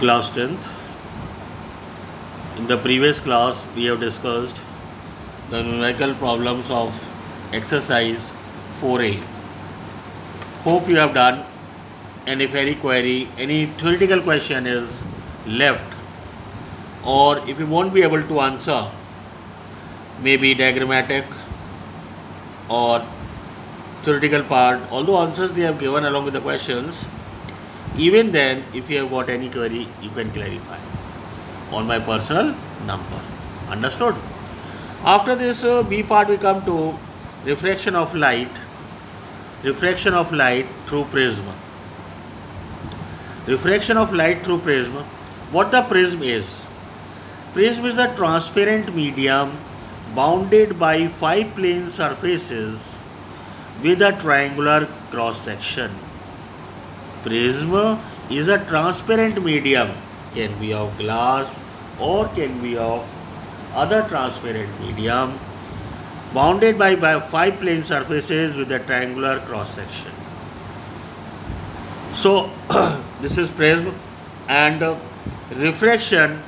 Class 10th. In the previous class, we have discussed the numerical problems of exercise 4A. Hope you have done, and if any query, any theoretical question is left, or if you won't be able to answer, maybe diagrammatic or theoretical part, although answers they have given along with the questions, even then, if you have got any query, you can clarify on my personal number. Understood? After this B part, we come to refraction of light. Refraction of light through prism. Refraction of light through prism. What the prism is? Prism is a transparent medium bounded by 5 plane surfaces with a triangular cross section. Prism is a transparent medium, can be of glass or can be of other transparent medium bounded by 5 plane surfaces with a triangular cross section. So this is prism, and refraction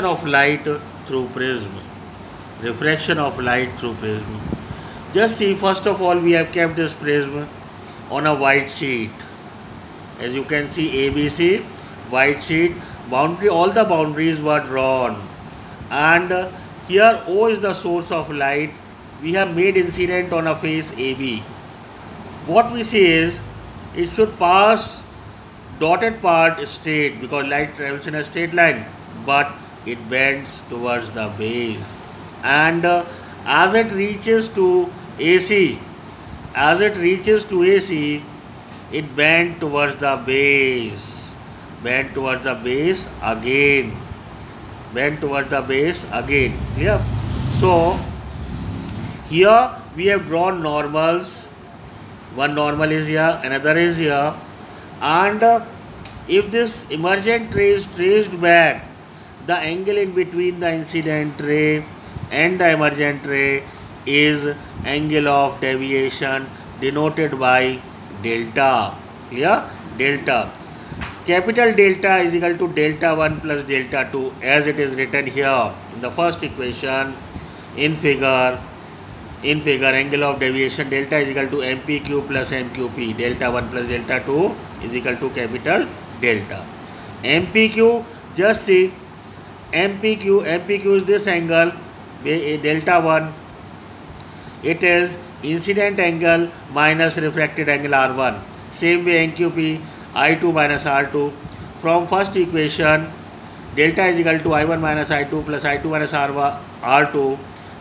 of light through prism. Refraction of light through prism. Just see, first of all, we have kept this prism on a white sheet. As you can see, ABC, white sheet, boundary, all the boundaries were drawn, and here O is the source of light. We have made incident on a face AB. What we say is, it should pass dotted part straight because light travels in a straight line, but it bends towards the base, and as it reaches to AC, it bends towards the base, clear? So here we have drawn normals. One normal is here, another is here, and if this emergent ray is traced back, the angle in between the incident ray and the emergent ray is angle of deviation denoted by delta. Clear? Delta. Capital delta is equal to delta 1 plus delta 2, as it is written here in the first equation in figure. Angle of deviation delta is equal to MPQ plus MQP. Delta 1 plus delta 2 is equal to capital delta. MPQ, just see, MPQ is this angle, delta 1. It is incident angle minus refracted angle R1. Same way NQP, I2 minus R2. From first equation, delta is equal to I1 minus I2 plus I2 minus R2.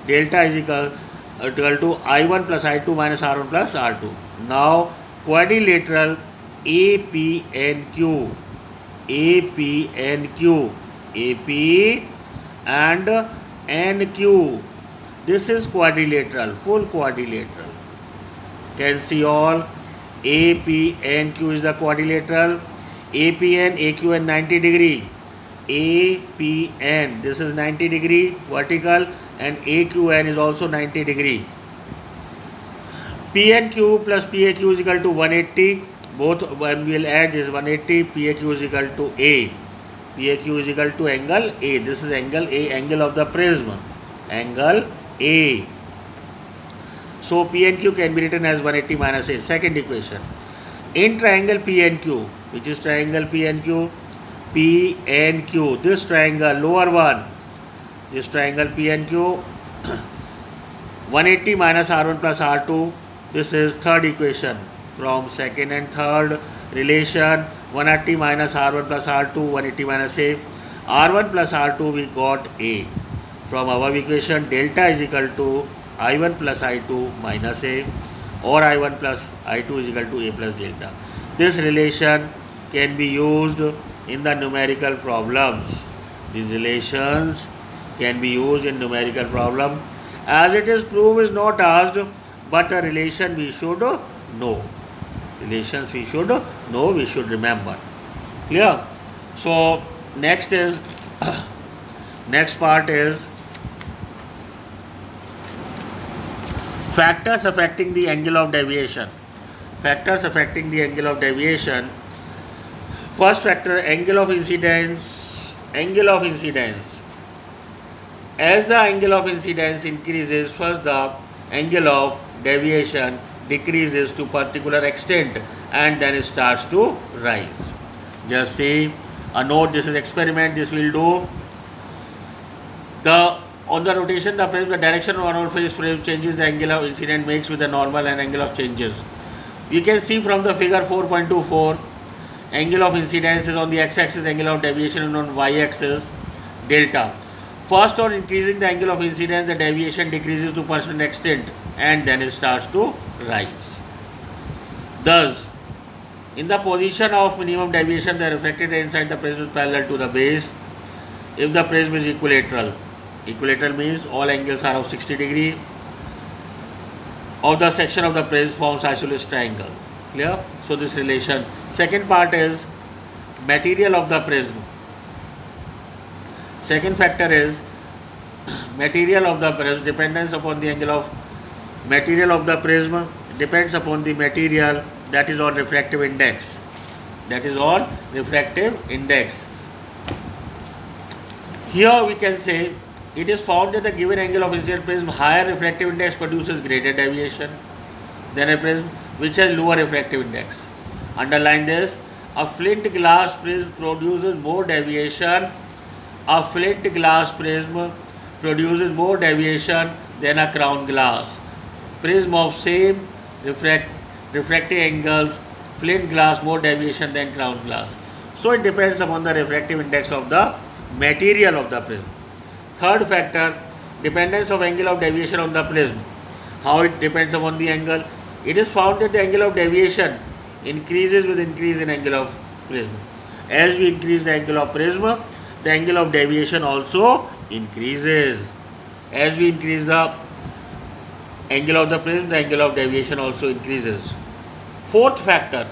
Delta is equal to I1 plus I2 minus R1 plus R2. Now quadrilateral APNQ, AP and NQ. This is quadrilateral, full quadrilateral. Can see all. APNQ is the quadrilateral. APN, AQN 90 degree. APN, this is 90 degree vertical, and AQN is also 90 degree. PNQ plus PAQ is equal to 180. Both when we will add this 180, PAQ is equal to A. PAQ is equal to angle A. This is angle A, angle of the prism. Angle A. So PNQ can be written as 180 minus A. Second equation. In triangle PNQ, which is triangle PNQ, this triangle, lower one, this triangle PNQ, 180 minus R1 plus R2, this is third equation. From second and third relation, 180 minus R1 plus R2, 180 minus A. R1 plus R2 we got A. From our equation, delta is equal to I1 plus I2 minus A, or I1 plus I2 is equal to A plus delta. This relation can be used in the numerical problems. These relations can be used in numerical problem. As it is, proof is not asked, but a relation we should know. Relations we should know, we should remember. Clear? So next part is factors affecting the angle of deviation. Factors affecting the angle of deviation. First factor, angle of incidence. Angle of incidence. As the angle of incidence increases, first the angle of deviation decreases to particular extent and then it starts to rise. Just see a note, this is experiment, this will do. On the rotation, the direction of normal phase frame changes, the angle of incidence makes with the normal and angle of changes. You can see from the figure 4.24, angle of incidence is on the x-axis, angle of deviation is on y-axis, delta. First, on increasing the angle of incidence, the deviation decreases to a certain extent and then it starts to rise. Thus, in the position of minimum deviation, the refracted ray inside the prism is parallel to the base. If the prism is equilateral, equilateral means all angles are of 60 degree, of the section of the prism forms isosceles triangle. Clear? So this relation. Second part is material of the prism. Second factor is material of the prism. Dependence upon the angle of material of the prism depends upon the material that is on refractive index. That is on refractive index. Here we can say it is found that the given angle of incident prism higher refractive index produces greater deviation than a prism which has lower refractive index. Underline this. A flint glass prism produces more deviation. A flint glass prism produces more deviation than a crown glass. Prism of same refractive angles, flint glass more deviation than crown glass. So it depends upon the refractive index of the material of the prism. Third factor, dependence of angle of deviation of the prism. How it depends upon the angle? It is found that the angle of deviation increases with increase in angle of prism. As we increase the angle of prism, the angle of deviation also increases. As we increase the angle of the prism, the angle of deviation also increases. Fourth factor,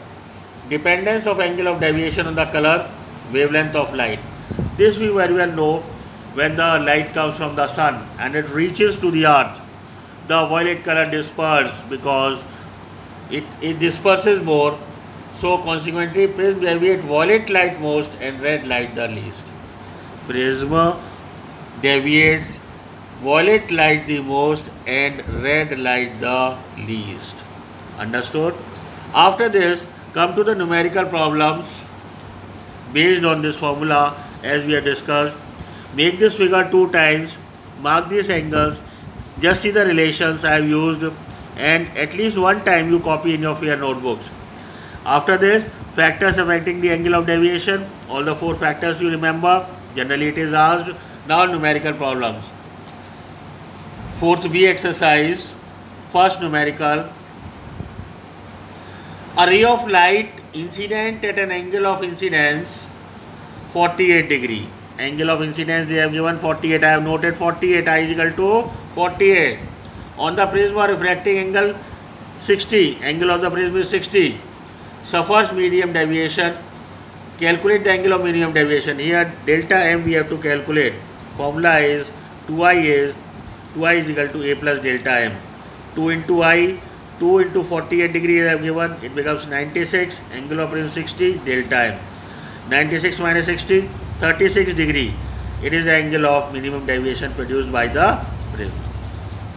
dependence of angle of deviation on the color wavelength of light. This we very well know. When the light comes from the sun and it reaches to the earth, the violet color disperses because it disperses more. So consequently, prism deviates violet light most and red light the least. Prism deviates violet light the most and red light the least. Understood? After this, come to the numerical problems based on this formula as we have discussed. Make this figure 2 times, mark these angles, just see the relations I have used, and at least one time you copy in your notebooks. After this, factors affecting the angle of deviation, all the 4 factors you remember, generally it is asked. Now numerical problems. 4th B exercise, first numerical. A ray of light incident at an angle of incidence 48 degree. Angle of incidence they have given 48. I have noted 48. I is equal to 48. On the prism or refracting angle 60. Angle of the prism is 60. Suffers medium deviation. Calculate the angle of medium deviation. Here delta m we have to calculate. Formula is 2i is equal to a plus delta m. 2 into I, 2 into 48 degree I have given. It becomes 96. Angle of prism 60 delta m. 96 minus 60. 36 degree. It is the angle of minimum deviation produced by the prism.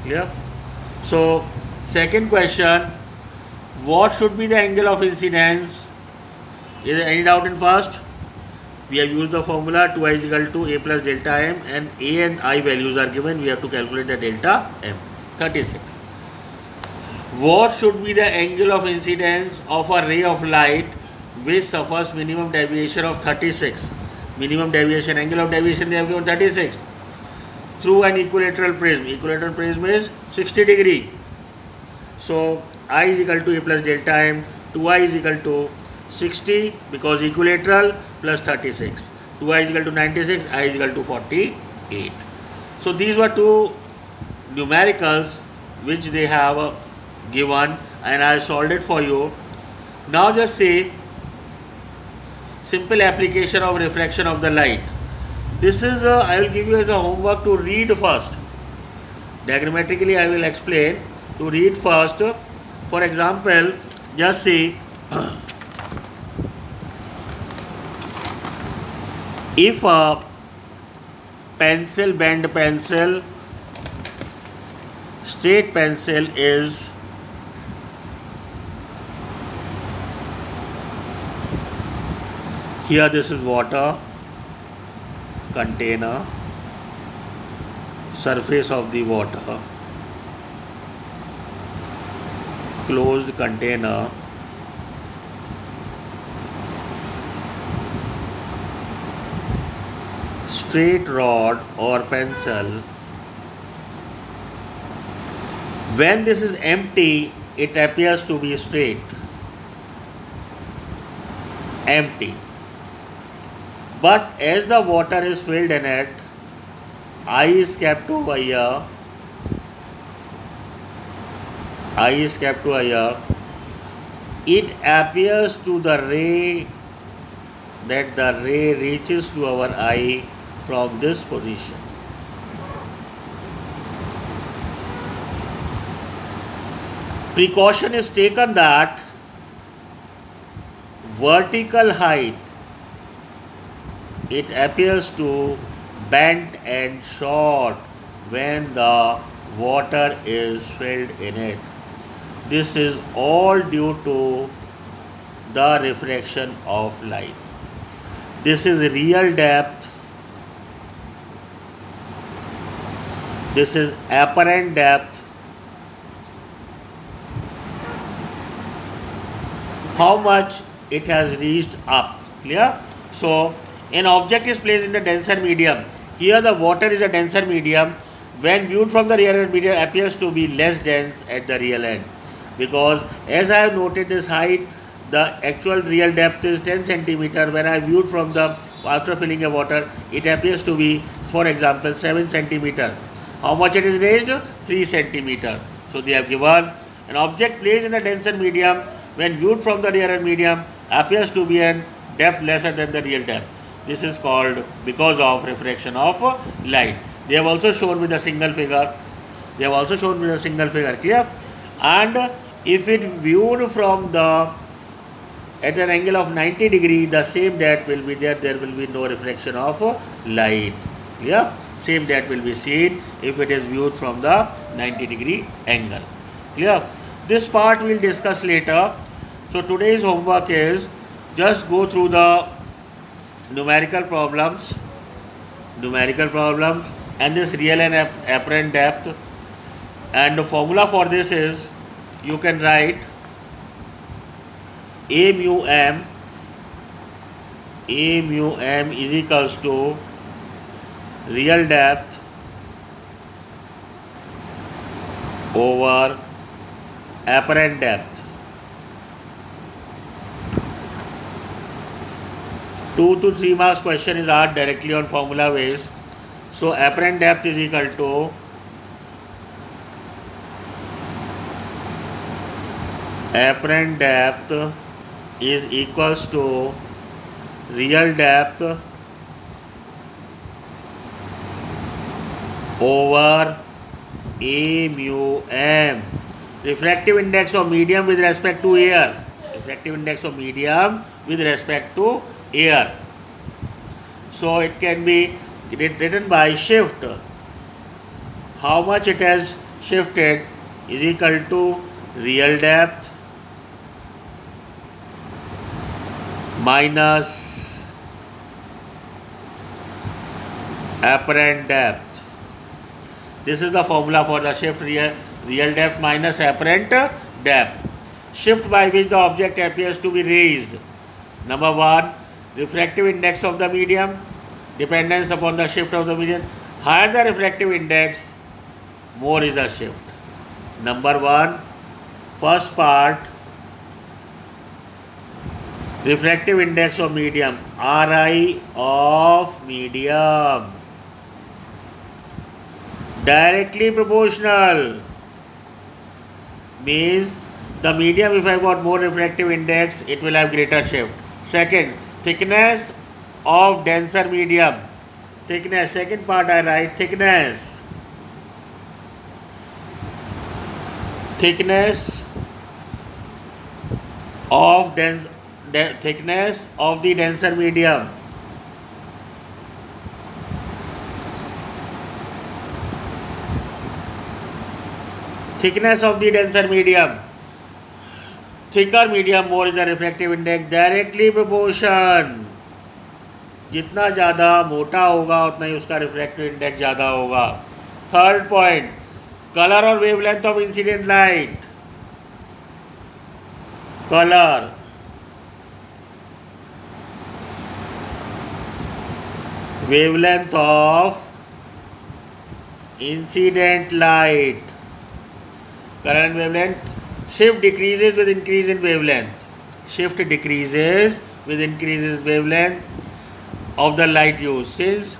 Clear? So, second question, what should be the angle of incidence? Is there any doubt in first? We have used the formula 2i is equal to a plus delta m, and a and I values are given. We have to calculate the delta m. 36. What should be the angle of incidence of a ray of light which suffers minimum deviation of 36? Minimum deviation, angle of deviation they have given 36 through an equilateral prism. Equilateral prism is 60 degree. So I is equal to a plus delta m. 2i is equal to 60 because equilateral plus 36. 2i is equal to 96. I is equal to 48. So these were 2 numericals which they have given and I solved it for you. Now just say simple application of refraction of the light. This is I will give you as a homework to read first. Diagrammatically I will explain. To read first. For example, just see If a bent pencil, straight pencil is here, this is water container, surface of the water, closed container, straight rod or pencil. When this is empty, it appears to be straight, empty. But as the water is filled in it, eye is kept over here, it appears to the ray that the ray reaches to our eye from this position. Precaution is taken that vertical height, it appears to bent and short when the water is filled in it. This is all due to the refraction of light. This is real depth. This is apparent depth. How much it has reached up. Clear? So, an object is placed in the denser medium. Here the water is a denser medium. When viewed from the rear end, medium appears to be less dense at the real end. Because as I have noted this height, the actual real depth is 10 centimeter. When I viewed from the, after filling a water, it appears to be, for example, 7 centimeter. How much it is raised? 3 centimeter. So they have given an object placed in the denser medium, when viewed from the rear end medium, appears to be in depth lesser than the real depth. This is called because of refraction of light. They have also shown with a single figure. Clear? And if it viewed from the at an angle of 90 degree, the same depth will be there. There will be no refraction of light. Clear? Same depth will be seen if it is viewed from the 90 degree angle. Clear? This part we will discuss later. So today's homework is just go through the numerical problems and this real and apparent depth, and the formula for this is, you can write A mu m is equals to real depth over apparent depth. 2 to 3 marks question is asked directly on formula ways. So apparent depth is equal to real depth over A mu m. Refractive index of medium with respect to air. So it can be written by shift. How much it has shifted is equal to real depth minus apparent depth. This is the formula for the shift, real depth minus apparent depth. Shift by which the object appears to be raised. Number 1, refractive index of the medium, dependence upon the shift of the medium. Higher the refractive index, more is the shift. Number 1, first part, refractive index of medium, Ri of medium, directly proportional, means the medium, if I got more refractive index, it will have greater shift. Second, thickness of denser medium. Thickness, second part I write thickness. Thickness of the denser medium. Thickness of the denser medium. Thicker medium, more is the refractive index, directly proportion. जितना ज़्यादा मोटा होगा उतना ही उसका refractive index ज़्यादा होगा. Third point, colour और wavelength of incident light. Colour, wavelength of incident light. Color and wavelength. Shift decreases with increase in wavelength. Shift decreases with increase in wavelength of the light used. Since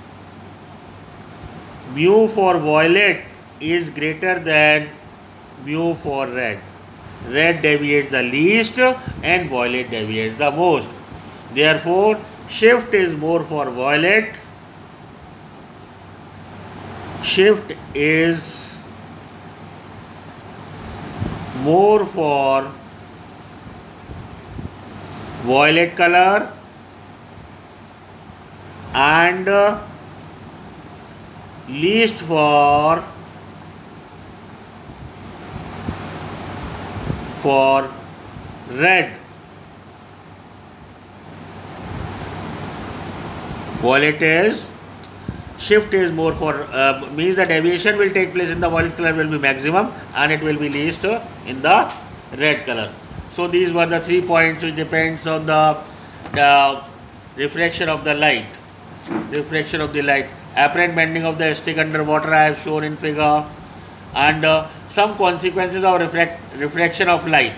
mu for violet is greater than mu for red. Red deviates the least and violet deviates the most. Therefore, shift is more for violet. Shift is more for violet color and least for red. Violet is, shift is more for, means the deviation will take place in the violet color will be maximum and it will be least in the red color. So these were the 3 points which depends on the refraction of the light. Refraction of the light. Apparent bending of the stick under water I have shown in figure, and some consequences of refraction of light.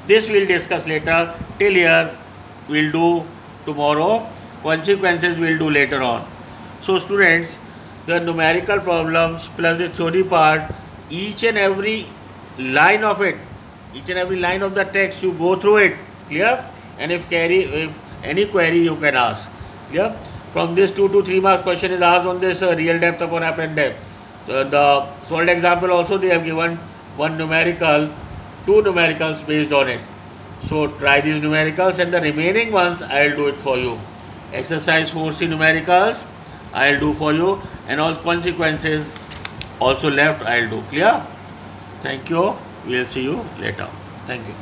This we will discuss later. Till here we will do tomorrow. Consequences we will do later on. So students, the numerical problems plus the theory part, each and every line of it, each and every line of the text you go through it, clear? And if any query you can ask, clear? From this 2 to 3 mark question is asked on this real depth upon apparent depth. The solved example also they have given one numerical, 2 numericals based on it. So try these numericals and the remaining ones I will do it for you. Exercise 4C numericals I will do for you, and all consequences also left I will do. Clear? Thank you. We will see you later. Thank you.